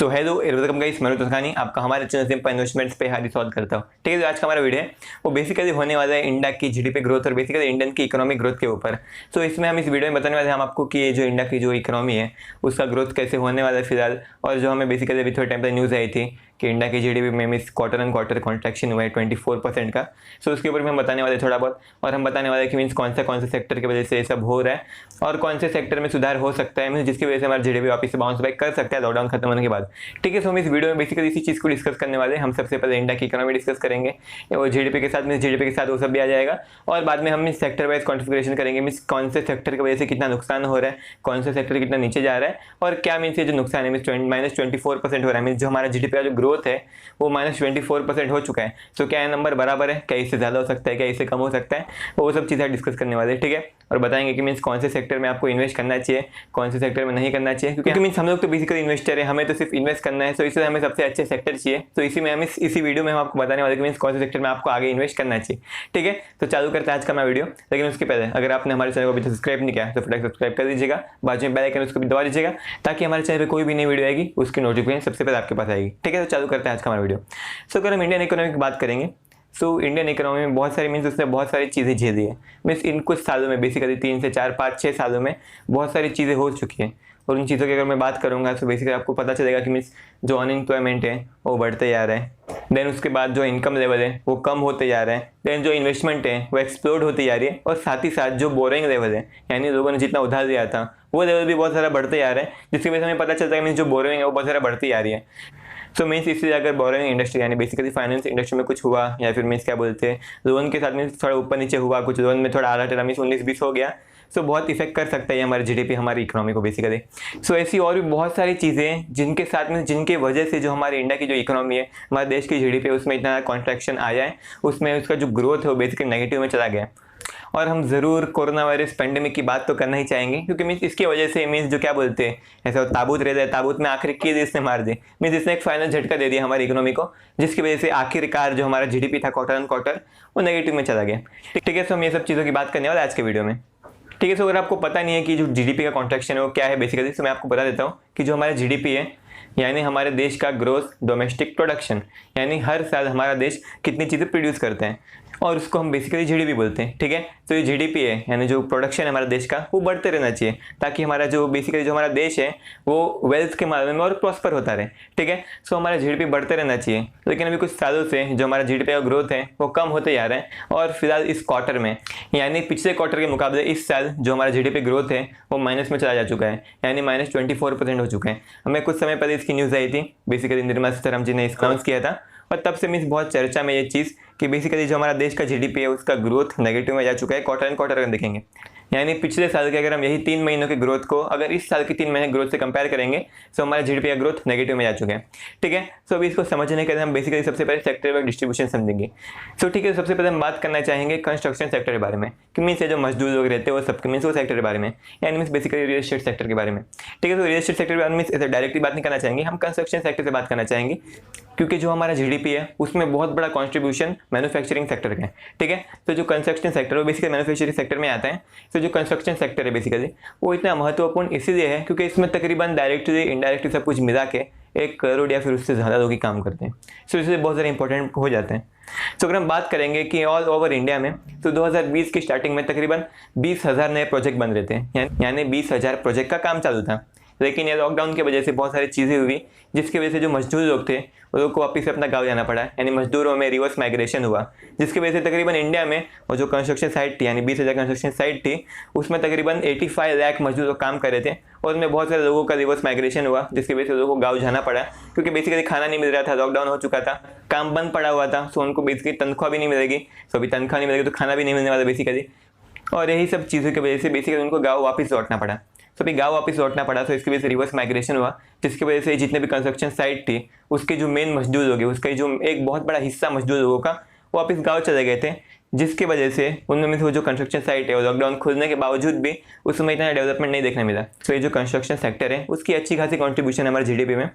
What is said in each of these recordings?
So hello welcome guys, मैं तस्कानी आपका हमारे चैनल सिंपल इन्वेस्टमेंट्स पे हारी स्वागत करता हूँ। ठीक है, तो आज का हमारा वीडियो है वो बेसिकली होने वाला है इंडिया की जीडीपी ग्रोथ और बेसिकली इंडियन की इकोनॉमिक ग्रोथ के ऊपर। सो इसमें हम इस वीडियो में बताने वाले हैं हम आपको कि ये जो इंडिया की जो इकोनॉमी है उसका ग्रोथ कैसे होने वाला है फिलहाल, और जो हमें बेसिकली अभी थोड़े टाइम पहले न्यूज़ आई थी कि इंडिया की जीडीपी में miss quarter and quarter contraction हुआ है 24% का। सो उसके ऊपर भी हम बताने वाले थोड़ा बहुत, और हम बताने वाले कि मीन्स कौन से सेक्टर की वजह से ये सब हो रहा है और कौन से सेक्टर में सुधार हो सकता है, मीन्स जिसकी वजह से हमारा जीडीपी वापस से बाउंस बैक कर सकता है लॉकडाउन खत्म होने के बाद। ठीक है, सो हम इस वीडियो में बेसिकली इसी चीज़ को डिस्कस करने वाले हैं। हम सबसे पहले इंडिया की इकोनॉमी डिस्कस करेंगे और जीडीपी के साथ मीन्स जीडीपी के साथ वो सब भी आ जाएगा, और बाद में हम इस सेक्टर वाइज कॉन्फिगरेशन करेंगे मीन्स कौन से सेक्टर की वजह से कितना नुकसान हो रहा है, कौन से सेक्टर कितना नीचे जा रहा है, और क्या मीन्स ये जो नुकसान है मीन्स -24% हो रहा है, मीन्स जो हमारा जीडीपी का जो ग्रोथ है वो -24% हो चुका है। तो क्या ये नंबर बराबर है, क्या इससे ज़्यादा हो सकता है, क्या इससे कम हो सकता है, वो सब चीज़ें डिस्कस करने वाले। ठीक है, और बताएंगे कि मीन्स कौन से सेक्टर में आपको इन्वेस्ट करना चाहिए, कौन से सेक्टर में नहीं करना चाहिए, क्योंकि मीन्स हम लोग तो बेसिकली इन्वेस्टर है, हमें तो सिर्फ इन्वेस्ट करना है। तो इसलिए हमें सबसे अच्छे सेक्टर चाहिए। तो इसी में हम इसी वीडियो में हम आपको बताने वाले कि मीन्स कौन से सेक्टर में आपको आगे इन्वेस्ट करना चाहिए। ठीक है, तो चालू करते हैं आज का मैं वीडियो। लेकिन उसके पहले अगर आपने हमारे चैनल को अभी सब्सक्राइब नहीं किया तो फटाफट सब्सक्राइब कर दीजिएगा, बाजू में बेल आइकन उसको भी दबा दीजिएगा ताकि हमारे चैनल पर कोई भी नई वीडियो आएगी उसकी नोटिफिकेशन सबसे पहले आपके पास आएगी। ठीक है, तो चालू करते हैं आज का हमारा वीडियो। सो अगर हम इंडियन इकोनॉमी की बात करेंगे, सो इंडियन इकोनॉमी में बहुत सारी मीन्स उसने बहुत सारी चीज़ें झेली है। मीन्स इन कुछ सालों में बेसिकली 3 से 4 5 6 सालों में बहुत सारी चीज़ें हो चुकी हैं, और उन चीज़ों की अगर मैं बात करूंगा तो बेसिकली आपको पता चलेगा कि मीन्स जो अनएम्प्लॉयमेंट है वो बढ़ते जा रहा है, देन उसके बाद जो इनकम लेवल है वो कम होते जा रहा है, देन जो इन्वेस्टमेंट है वो एक्सप्लोड होती जा रही है, और साथ ही साथ जो बोरिंग लेवल है यानी लोगों ने जितना उधार लिया था वो लेवल भी बहुत सारा बढ़ते जा रहा है, जिसकी वजह से हमें पता चलता है मीन्स जो बोरिंग है वो बहुत सारा बढ़ती जा रही है। सो मीन्स इसलिए अगर बोरिंग इंडस्ट्री यानी बेसिकली फाइनेंस इंडस्ट्री में कुछ हुआ, या फिर मीन्स क्या बोलते हैं लोन के साथ मीन्स थोड़ा ऊपर नीचे हुआ, कुछ लोन में थोड़ा आधा टेढ़ा मीन्स 19-20 हो गया, सो बहुत इफेक्ट कर सकता है हमारी जीडीपी हमारी इकोनॉमी को बेसिकली। सो ऐसी और भी बहुत सारी चीज़ें हैं जिनके साथ में जिनके वजह से जो हमारे इंडिया की जो इकोनॉमी है, हमारे देश की जीडीपी है, उसमें इतना कॉन्ट्रैक्शन आया है, उसमें उसका जो ग्रोथ है वो बेसिकली नेगेटिव में चला गया। और हम ज़रूर कोरोना वायरस पेंडेमिक की बात तो करना ही चाहेंगे, क्योंकि मीन्स इसकी वजह से मीन्स जो क्या बोलते हैं ऐसा ताबूत रहता है, ताबूत में आखिर की इसने मार दी, मीन्स इसने एक फाइनल झटका दे दिया हमारी इकोनॉमी को, जिसकी वजह से आखिरकार जो हमारा जीडीपी था क्वार्टर एंड क्वार्टर वो नेगेटिव में चला गया। ठीक है, सो हम ये सब चीज़ों की बात करने वाले आज के वीडियो में। ठीक है, सो अगर आपको पता नहीं है कि जो जीडीपी का कॉन्ट्रैक्शन है वो क्या है बेसिकली, तो मैं आपको बता देता हूँ कि जो हमारा जीडीपी है यानी हमारे देश का ग्रोस डोमेस्टिक प्रोडक्शन, यानी हर साल हमारा देश कितनी चीज़ें प्रोड्यूस करते हैं, और उसको हम बेसिकली जीडीपी बोलते हैं। ठीक है, तो ये जीडीपी है यानी जो प्रोडक्शन है हमारे देश का वो बढ़ते रहना चाहिए, ताकि हमारा जो बेसिकली जो हमारा देश है वो वेल्थ के मामले में और प्रॉस्पर होता रहे। ठीक है, सो हमारा जीडीपी बढ़ते रहना चाहिए, लेकिन अभी कुछ सालों से जो हमारा जीडीपी का ग्रोथ है वो कम होते जा रहा है, और फिलहाल इस क्वार्टर में यानी पिछले क्वार्टर के मुकाबले इस साल जो हमारा जीडीपी ग्रोथ है वो माइनस में चला जा चुका है, यानी -24% हो चुका है। हमें कुछ समय पहले इसकी न्यूज़ आई थी, बेसिकली निर्मला सीतारमण जी ने इसको अनाउंस किया था, और तब से मीन्स बहुत चर्चा में ये चीज़ कि बेसिकली जो हमारा देश का जीडीपी है उसका ग्रोथ नेगेटिव में जा चुका है क्वार्टर एंड क्वार्टर अगर देखेंगे, यानी पिछले साल के अगर हम यही 3 महीनों की ग्रोथ को अगर इस साल की 3 महीने ग्रोथ से कंपेयर करेंगे तो हमारा जीडीपी का ग्रोथ नेगेटिव में जा चुका है। ठीक है, सो अभी इसको समझने के लिए हम बेसिकली सबसे पहले सेक्टर वाइज डिस्ट्रीब्यूशन समझेंगे। सो ठीक है, सबसे पहले हम बात करना चाहेंगे कंस्ट्रक्शन सेक्टर के बारे में, कि मीन्स जो मजदूर लोग रहते हैं वो सबके मीन्स वो सेक्टर के बारे में, यानी means basically real estate sector के बारे में। ठीक है, तो रियल एस्टेट सेक्टर के बारे में मीन्स ऐसे डायरेक्टली बात नहीं करना चाहेंगे, हम कंस्ट्रक्शन सेक्टर से बात करना चाहेंगे, क्योंकि जो हमारा जीडीपी है उसमें बहुत बड़ा कंट्रीब्यूशन मैन्युफैक्चरिंग सेक्टर का है। ठीक है, तो जो कंस्ट्रक्शन सेक्टर वो बेसिकली मैन्युफैक्चरिंग सेक्टर में आता है। तो जो कंस्ट्रक्शन सेक्टर है बेसिकली वो इतना महत्वपूर्ण इसीलिए है क्योंकि इसमें तकरीबन डायरेक्टली इनडायरेक्टली सब कुछ मिला के 1 करोड़ या फिर उससे ज़्यादा लोग ही काम करते हैं। सो इसलिए बहुत ज़्यादा इंपॉर्टेंट हो जाते हैं। तो अगर हम बात करेंगे कि ऑल ओवर इंडिया में तो 2020 की स्टार्टिंग में तकरीबन 20,000 नए प्रोजेक्ट बन रहे थे, यानी 20,000 प्रोजेक्ट का काम चालू था। लेकिन ये लॉकडाउन की वजह से बहुत सारी चीज़ें हुई, जिसकी वजह से जो मजदूर लोग थे वो लोग को वापस से अपना गांव जाना पड़ा, यानी मजदूरों में रिवर्स माइग्रेशन हुआ, जिसकी वजह से तकरीबन इंडिया में और जो कंस्ट्रक्शन साइट थी यानी 20,000 कंस्ट्रक्शन साइट थी उसमें तकरीबन 85 लाख मजदूर लोग काम कर रहे थे, और उसमें बहुत सारे लोगों का रिवर्स माइग्रेशन हुआ, जिसकी वजह से लोगों को गाँव जाना पड़ा, क्योंकि बेसिकली खाना नहीं मिल रहा था, लॉकडाउन हो चुका था, काम बंद पड़ा हुआ था। सो उनको बेसिकली तनख्वाह भी नहीं मिलेगी, सो अभी तनख्वाह नहीं मिलेगी तो खाना भी नहीं मिलने वाला बेसिकली, और यही सब चीज़ों की वजह से बेसिकली उनको गाँव वापस लौटना पड़ा। तो अभी गाँव वापस लौटना पड़ा, तो इसकी वजह से रिवर्स माइग्रेशन हुआ, जिसकी वजह से जितने भी कंस्ट्रक्शन साइट थी उसके जो मेन मजदूर लोग हैं उसका जो एक बहुत बड़ा हिस्सा मजदूर लोगों का वो वापस गाँव चले गए थे, जिसकी वजह से उनमें से वो जो कंस्ट्रक्शन साइट है वो लॉकडाउन खुलने के बावजूद भी उसमें इतना डेवलपमेंट नहीं देखने मिला। तो ये जो कंस्ट्रक्शन सेक्टर है उसकी अच्छी खासी कंट्रीब्यूशन है हमारे जीडीपी में,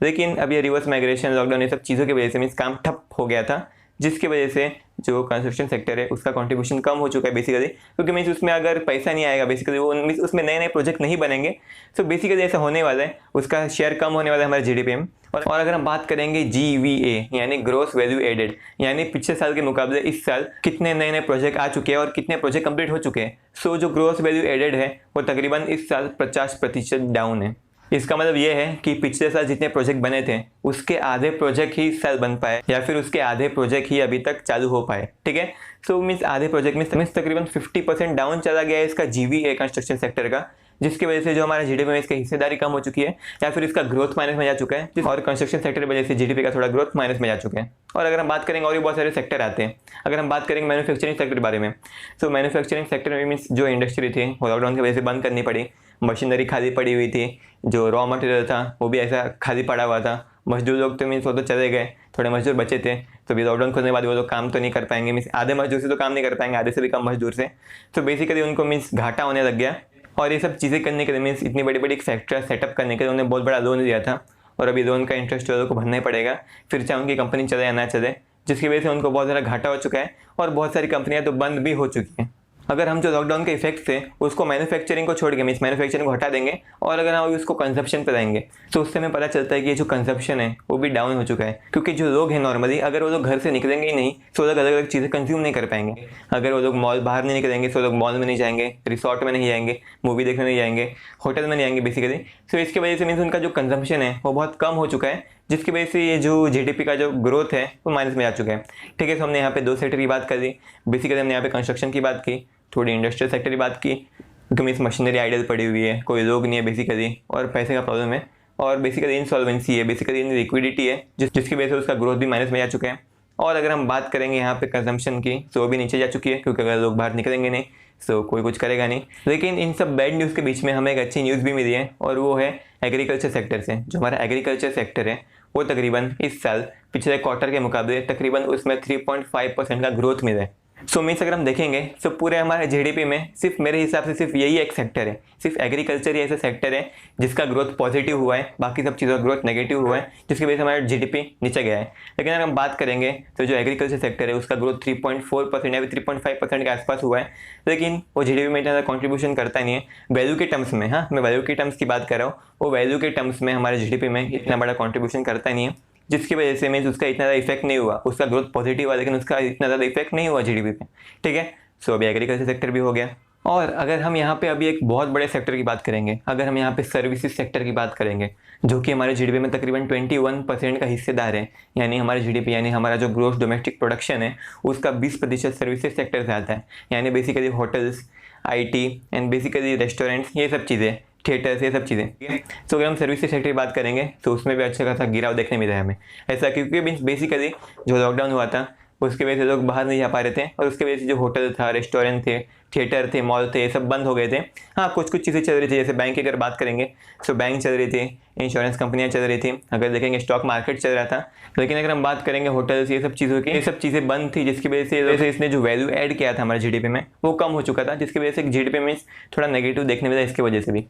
लेकिन अब ये रिवर्स माइग्रेशन लॉकडाउन ये सब चीज़ों की वजह से मीन्स काम ठप हो गया था, जिसकी वजह से जो कंस्ट्रक्शन सेक्टर है उसका कंट्रीब्यूशन कम हो चुका है बेसिकली, क्योंकि मीन्स उसमें अगर पैसा नहीं आएगा बेसिकली, वो मीन्स उसमें नए नए प्रोजेक्ट नहीं बनेंगे, तो बेसिकली ऐसा होने वाला है, उसका शेयर कम होने वाला है हमारे जीडीपी में। और अगर हम बात करेंगे GVA यानी ग्रोस वैल्यू एडेड, यानी पिछले साल के मुकाबले इस साल कितने नए नए प्रोजेक्ट आ चुके हैं और कितने प्रोजेक्ट कंप्लीट हो चुके हैं, सो जो ग्रोस वैल्यू एडेड है वो तकरीबन इस साल 50% डाउन है। इसका मतलब ये है कि पिछले साल जितने प्रोजेक्ट बने थे उसके आधे प्रोजेक्ट ही इस साल बन पाए, या फिर उसके आधे प्रोजेक्ट ही अभी तक चालू हो पाए। ठीक है, सो मीन्स आधे प्रोजेक्ट में तकरीबन 50% डाउन चला गया है इसका GVA कंस्ट्रक्शन सेक्टर का, जिसकी वजह से जो हमारा जीडीपी में इसकी हिस्सेदारी कम हो चुकी है, या फिर इसका ग्रोथ माइनस में जा चुका है, और कंस्ट्रक्शन सेक्टर की वजह से जीडीपी का थोड़ा ग्रोथ माइनस में जा चुके हैं। और अगर हम बात करेंगे और भी बहुत सारे सेक्टर आते हैं, अगर हम बात करेंगे मैन्युफैक्चरिंग सेक्टर के बारे में, तो मैन्युफैक्चरिंग सेक्टर में मीन्स जो इंडस्ट्री थी वो लॉकडाउन की वजह से बंद करनी पड़ी, मशीनरी खाली पड़ी हुई थी, जो रॉ मटेरियल था वो भी ऐसा खाली पड़ा हुआ था, मजदूर लोग तो मीन्स वो तो चले गए, थोड़े मजदूर बचे थे, तो अभी लॉकडाउन खोलने के बाद वो लोग काम तो नहीं कर पाएंगे, मीन्स आधे मजदूर से तो काम नहीं कर पाएंगे, आधे से भी कम मजदूर से, तो बेसिकली उनको मीन्स घाटा होने लग गया। और ये सब चीज़ें करने के लिए मीन्स इतनी बड़ी बड़ी फैक्ट्री सेटअप करने के लिए उन्होंने बहुत बड़ा लोन दिया था, और अभी लोन का इंटरेस्ट वालों को भरना ही पड़ेगा, फिर चाहे उनकी कंपनी चले या ना चले, जिसकी वजह से उनको बहुत ज़्यादा घाटा हो चुका है, और बहुत सारी कंपनियां तो बंद भी हो चुकी हैं। अगर हम जो लॉकडाउन के इफेक्ट थे उसको मैन्युफैक्चरिंग को छोड़ के मीन्स मैन्युफैक्चरिंग को हटा देंगे, और अगर हम उसको कंजप्शन पे लाएंगे, तो उससे हमें पता चलता है कि ये जो कंजप्शन है वो भी डाउन हो चुका है, क्योंकि जो लोग हैं नॉर्मली अगर वो लोग घर से निकलेंगे ही नहीं तो वो लोग अलग अलग चीज़ें कंज्यूम नहीं कर पाएंगे। अगर वो लोग मॉल बाहर नहीं निकलेंगे तो लोग मॉल में नहीं जाएंगे, रिसोर्ट में नहीं जाएंगे, मूवी देखने नहीं जाएंगे, होटल में नहीं आएंगे बेसिकली। सो इसकी वजह से मीन्स उनका जो कंजम्पशन है वो बहुत कम हो चुका है, जिसकी वजह से ये जो जीडीपी का जो ग्रोथ है वो माइनस में आ चुका है। ठीक है, तो हमने यहाँ पे दो सेक्टर की बात कर दी, बेसिकली हमने यहाँ पे कंस्ट्रक्शन की बात की, थोड़ी इंडस्ट्रियल सेक्टर की बात की, क्योंकि मीन्स मशीनरी आइडल पड़ी हुई है, कोई लोग नहीं है बेसिकली, और पैसे का प्रॉब्लम है, और बेसिकली इनसॉल्वेंसी है, बेसिकली लिक्विडिटी है, जिसकी वजह से उसका ग्रोथ भी माइनस में जा चुका है। और अगर हम बात करेंगे यहाँ पे कंजम्पशन की, तो वो भी नीचे जा चुकी है, क्योंकि अगर लोग बाहर निकलेंगे नहीं तो कोई कुछ करेगा नहीं। लेकिन इन सब बैड न्यूज़ के बीच में हमें एक अच्छी न्यूज़ भी मिली है, और वो है एग्रीकल्चर सेक्टर से। जो हमारा एग्रीकल्चर सेक्टर है वो तकरीबन इस साल पिछले क्वार्टर के मुकाबले तकरीबन उसमें 3.5% का ग्रोथ मिला है। सो मीन्स अगर हम देखेंगे तो पूरे हमारे जीडीपी में सिर्फ मेरे हिसाब से सिर्फ यही एक सेक्टर है, सिर्फ एग्रीकल्चर ही ऐसा सेक्टर है जिसका ग्रोथ पॉजिटिव हुआ है, बाकी सब चीज़ों का ग्रोथ नेगेटिव हुआ है, जिसकी वजह से हमारा जीडीपी नीचे गया है। लेकिन अगर हम बात करेंगे तो जो एग्रीकल्चर सेक्टर है उसका ग्रोथ 3.4% या 3.5% के आसपास हुआ है, लेकिन वो जीडीपी में इतना कॉन्ट्रीब्यूशन करता नहीं है वैल्यू के टर्म्स में। हाँ, मैं वैल्यू के टर्म्स की बात कर रहा हूँ, वो वैल्यू के टर्म्स में हमारे जीडीपी में इतना बड़ा कॉन्ट्रीब्यूशन करता नहीं है, जिसकी वजह से मीन्स उसका इतना ज़्यादा इफेक्ट नहीं हुआ। उसका ग्रोथ पॉजिटिव हुआ लेकिन उसका इतना ज़्यादा इफेक्ट नहीं हुआ जीडीपी पे। ठीक है, सो अभी एग्रीकल्चर सेक्टर भी हो गया। और अगर हम यहाँ पे अभी एक बहुत बड़े सेक्टर की बात करेंगे, अगर हम यहाँ पे सर्विसेज सेक्टर की बात करेंगे, जो कि हमारे जीडीपी में तकरीबन 21% का हिस्सेदार है, यानी हमारे जीडीपी यानी हमारा जो ग्रोस डोमेस्टिक प्रोडक्शन है उसका 20% सर्विसेज सेक्टर से आता है, यानी basically hotels, IT and basically restaurants, ये सब चीज़ें, थिएटर्स, ये सब चीज़ें। ठीक है, तो अगर हम सर्विसेज सेक्टर की बात करेंगे तो उसमें भी अच्छा खासा गिराव देखने मिला है हमें। ऐसा क्योंकि बेसिकली जो लॉकडाउन हुआ था उसकी वजह से लोग बाहर नहीं जा पा रहे थे, और उसकी वजह से जो होटल था, रेस्टोरेंट थे, थिएटर थे, मॉल थे, ये सब बंद हो गए थे। हाँ, कुछ कुछ चीज़ें चल रही थी, जैसे बैंक की अगर बात करेंगे तो बैंक चल रही थी, इंश्योरेंस कंपनियां चल रही थी, अगर देखेंगे स्टॉक मार्केट चल रहा था। लेकिन अगर हम बात करेंगे होटल्स, ये सब चीज़ों की, ये सब चीज़ें बंद थी, जिसकी वजह से इसने जो वैल्यू ऐड किया था हमारे जीडीपी में वो कम हो चुका था, जिसकी वजह से जीडीपी में थोड़ा नेगेटिव देखने मिला इसकी वजह से भी।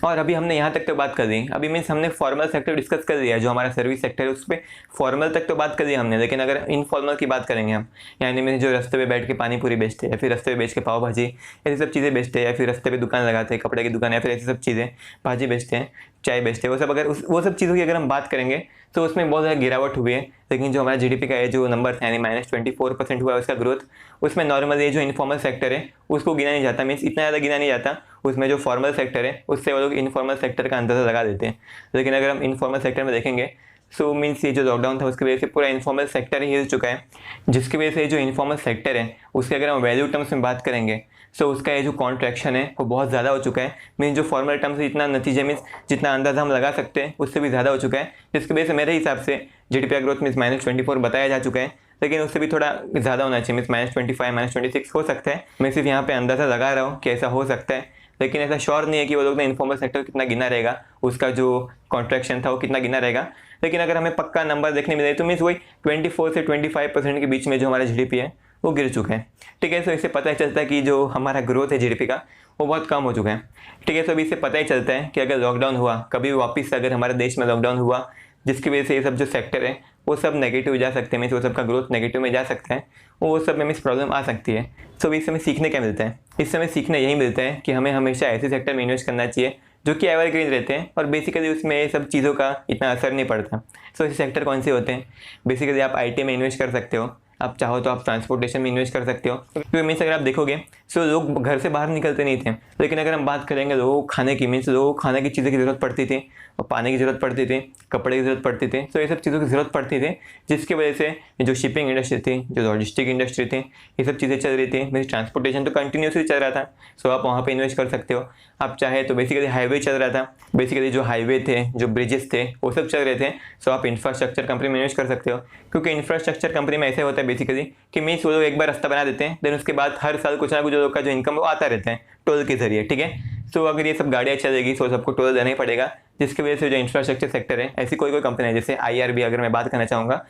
और अभी हमने यहाँ तक तो बात कर दी, अभी मीन्स हमने फॉर्मल सेक्टर डिस्कस कर लिया, जो हमारा सर्विस सेक्टर है उस पर फॉर्मल तक तो बात कर ली हमने। लेकिन अगर इनफॉर्मल की बात करेंगे हम, यानी मीन्स जो रास्ते पे बैठ के पानी पूरी बेचते हैं, या फिर रास्ते पे बेच के पाव भाजी, ऐसी सब चीज़ें बेचते हैं, या फिर रास्ते पे दुकान लगाते हैं, कपड़े की दुकान, या फिर ऐसी सब चीज़ें, भाजी बेचते हैं, चाय बेचते हैं, वो सब अगर वो सब चीज़ों की अगर हम बात करेंगे तो उसमें बहुत ज़्यादा गिरावट हुई है। लेकिन जो हमारा जीडीपी का जो नंबर था यानी -24% हुआ है उसका ग्रोथ, उसमें नॉर्मली जो इनफॉर्मल सेक्टर है उसको गिना नहीं जाता, मीन्स इतना ज़्यादा गिना नहीं जाता। उसमें जो फॉर्मल सेक्टर है उससे वो लोग इनफॉर्मल सेक्टर का अंदाज़ा लगा देते हैं। लेकिन अगर हम इनफॉर्मल सेक्टर में देखेंगे सो मीन्स ये जो लॉकडाउन था उसकी वजह से पूरा इनफॉर्मल सेक्टर ही हिल चुका है, जिसकी वजह से जो इनफॉर्मल सेक्टर है उसके अगर हम वैल्यू टर्म्स में बात करेंगे सो उसका ये जो कॉन्ट्रैक्शन है वो बहुत ज़्यादा हो चुका है। मीन्स जो फॉर्मल टर्म से जितना नतीजे मीन्स जितना अंदाज़ा हम लगा सकते हैं उससे भी ज़्यादा हो चुका है, जिसकी वजह से मेरे हिसाब से जीडीपी का ग्रोथ मीन्स -24 बताया जा चुका है, लेकिन उससे भी थोड़ा ज़्यादा होना चाहिए, मीन्स -25 -26 हो सकता है। मैं सिर्फ यहाँ पे अंदाज़ा लगा रहा हूँ कि ऐसा हो सकता है, लेकिन ऐसा श्योर नहीं है कि वो लोग ने इनफॉर्मल सेक्टर कितना गिना रहेगा, उसका जो कॉन्ट्रैक्शन था वो कितना गिना रहेगा। लेकिन अगर हमें पक्का नंबर देखने मिले तो मीन्स वही 24 से 25% के बीच में जो हमारा जीडीपी है वो गिर चुका है। ठीक है, तो इससे पता चलता है कि जो हमारा ग्रोथ है जीडीपी का वो बहुत कम हो चुका है। ठीक है, तो अभी इससे पता ही चलता है कि अगर लॉकडाउन हुआ, कभी वापस अगर हमारे देश में लॉकडाउन हुआ जिसकी वजह से ये सब जो सेक्टर है वो सब नेगेटिव जा सकते हैं, मीन्स वो सब का ग्रोथ नेगेटिव में जा सकता है, वो सब में मीन्स प्रॉब्लम आ सकती है। सो इस समय सीखने क्या मिलता है? इस समय सीखने यही मिलता है कि हमें हमेशा ऐसे सेक्टर में इन्वेस्ट करना चाहिए जो कि एवरग्रीन रहते हैं और बेसिकली उसमें ये सब चीज़ों का इतना असर नहीं पड़ता। सो ऐसे सेक्टर कौन से होते हैं? बेसिकली आप IT में इन्वेस्ट कर सकते हो, आप चाहो तो आप ट्रांसपोर्टेशन में इन्वेस्ट कर सकते हो, क्योंकि मीन्स अगर आप देखोगे सो लोग घर से बाहर निकलते नहीं थे, लेकिन अगर हम बात करेंगे लोगों खाने की, मीन्स लोगों खाने की चीज़ों की ज़रूरत पड़ती थी और पानी की ज़रूरत पड़ती थी, कपड़े की ज़रूरत पड़ती थी, तो ये सब चीज़ों की ज़रूरत पड़ती थी, जिसकी वजह से जो शिपिंग इंडस्ट्री थी, जो लॉजिस्टिक इंडस्ट्री थी, ये सब चीज़ें चल रही थी। मीन्स ट्रांसपोर्टेशन तो कंटिन्यूसली चल रहा था, सो आप वहाँ पर इन्वेस्ट कर सकते हो। आप चाहे तो बेसिकली हाईवे चल रहा था, बेसिकली जो हाईवे थे, जो ब्रिजेस थे, वो सब चल रहे थे, सो आप इंफ्रास्ट्रक्चर कंपनी में इन्वेस्ट कर सकते हो, क्योंकि इंफ्रास्ट्रक्चर कंपनी में ऐसे होता है बेसिकली कि मीन्स वो लोग एक बार रास्ता बना देते हैं, देन उसके बाद हर साल कुछ ना कुछ लोग का जो इनकम वो आता रहता है टोल के जरिए, ठीक है। सो अगर ये सब गाड़ियाँ चलेगी तो सबको टोल देना ही पड़ेगा, जिसकी वजह से जो इंफ्रास्ट्रक्चर सेक्टर है, ऐसी कोई कंपनी है जैसे IRB, अगर मैं बात करना चाहूँगा,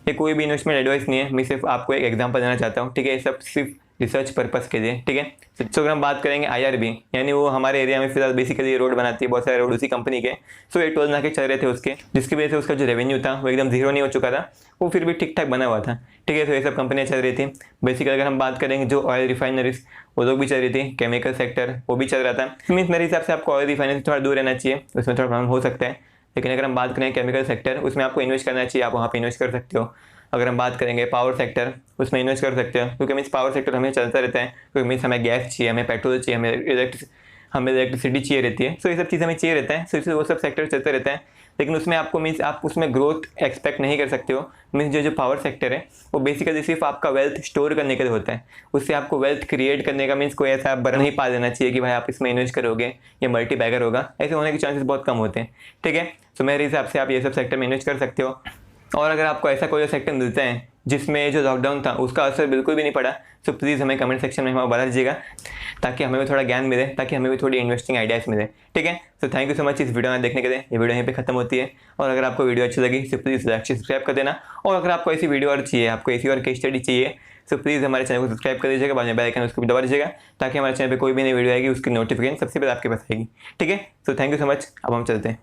ये कोई भी इन्वेस्टमेंट एडवाइस नहीं है, मैं सिर्फ आपको एक एग्जांपल देना चाहता हूँ, ठीक है। ये सब सिर्फ रिसर्च पर्पस के लिए, ठीक है। तो अगर हम बात करेंगे IRB, यानी वो हमारे एरिया में फिलहाल बेसिकली रोड बनाती है, बहुत सारे रोड उसी कंपनी के, सो ये टोल नाके चल रहे थे उसके, जिसकी वजह से उसका जो रेवेन्यू था वो एकदम जीरो नहीं हो चुका था, वो फिर भी ठीक ठाक बना हुआ था, ठीक है। तो ये सब कंपनियाँ चल रही थी। बेसिकली अगर हम बात करेंगे जो ऑयल रिफाइनरीज, वो लोग भी चल रही थी, केमिकल सेक्टर वो भी चल रहा था। मीन्स मेरे हिसाब से आपको ऑयल रिफाइनरी थोड़ा दूर रहना चाहिए, उसमें थोड़ा प्रॉब्लम हो सकता है, लेकिन अगर हम बात करें केमिकल सेक्टर, उसमें आपको इन्वेस्ट करना चाहिए, आप वहाँ पे इन्वेस्ट कर सकते हो। अगर हम बात करेंगे पावर सेक्टर, उसमें इन्वेस्ट कर सकते हो, क्योंकि मीन्स पावर सेक्टर हमें चलता रहता है, क्योंकि मीन्स हमें गैस चाहिए, हमें पेट्रोल चाहिए, हमें इलेक्ट्रिसिटी चाहिए रहती है, सो ये सब चीज़ हमें चाहिए रहता है, सो इसलिए वो सब सेक्टर चलते रहता है। लेकिन उसमें आपको मीन्स आप उसमें ग्रोथ एक्सपेक्ट नहीं कर सकते हो। मीन्स जो पावर सेक्टर है वो बेसिकली सिर्फ आपका वेल्थ स्टोर करने के लिए होता है, उससे आपको वेल्थ क्रिएट करने का मीन्स कोई ऐसा बर्न नहीं पा देना चाहिए कि भाई आप इसमें इन्वेस्ट करोगे ये मल्टी बैगर होगा, ऐसे होने के चांसेस बहुत कम होते हैं, ठीक है। तो मेरे हिसाब से आप ये सब सेक्टर में इन्वेस्ट कर सकते हो। और अगर आपको ऐसा कोई सेक्टर मिलता है जिसमें जो लॉकडाउन था उसका असर बिल्कुल भी नहीं पड़ा, तो प्लीज़ हमें कमेंट सेक्शन में हमें बता दीजिएगा, ताकि हमें भी थोड़ा ज्ञान मिले, ताकि हमें भी थोड़ी इन्वेस्टिंग आइडियाज़ मिले, ठीक है। तो थैंक यू सो मच इस वीडियो में देखने के लिए। ये वीडियो यहीं पे खत्म होती है, और अगर आपको वीडियो अच्छी लगी तो प्लीज़ लाइक सब्सक्राइब कर देना, और अगर आपको ऐसी वीडियो और चाहिए, आपको ऐसी और केस स्टडी चाहिए, तो प्लीज़ हमारे चैनल को सब्सक्राइब कर दीजिएगा, बाद में बेल आइकन उसको भी दबा दीजिएगा, ताकि हमारे चैनल पर कोई भी नई वीडियो आएगी उसकी नोटिफिकेशन सबसे पहले आपके पास आएगी, ठीक है। तो थैंक यू सो मच, अब हम चलते हैं।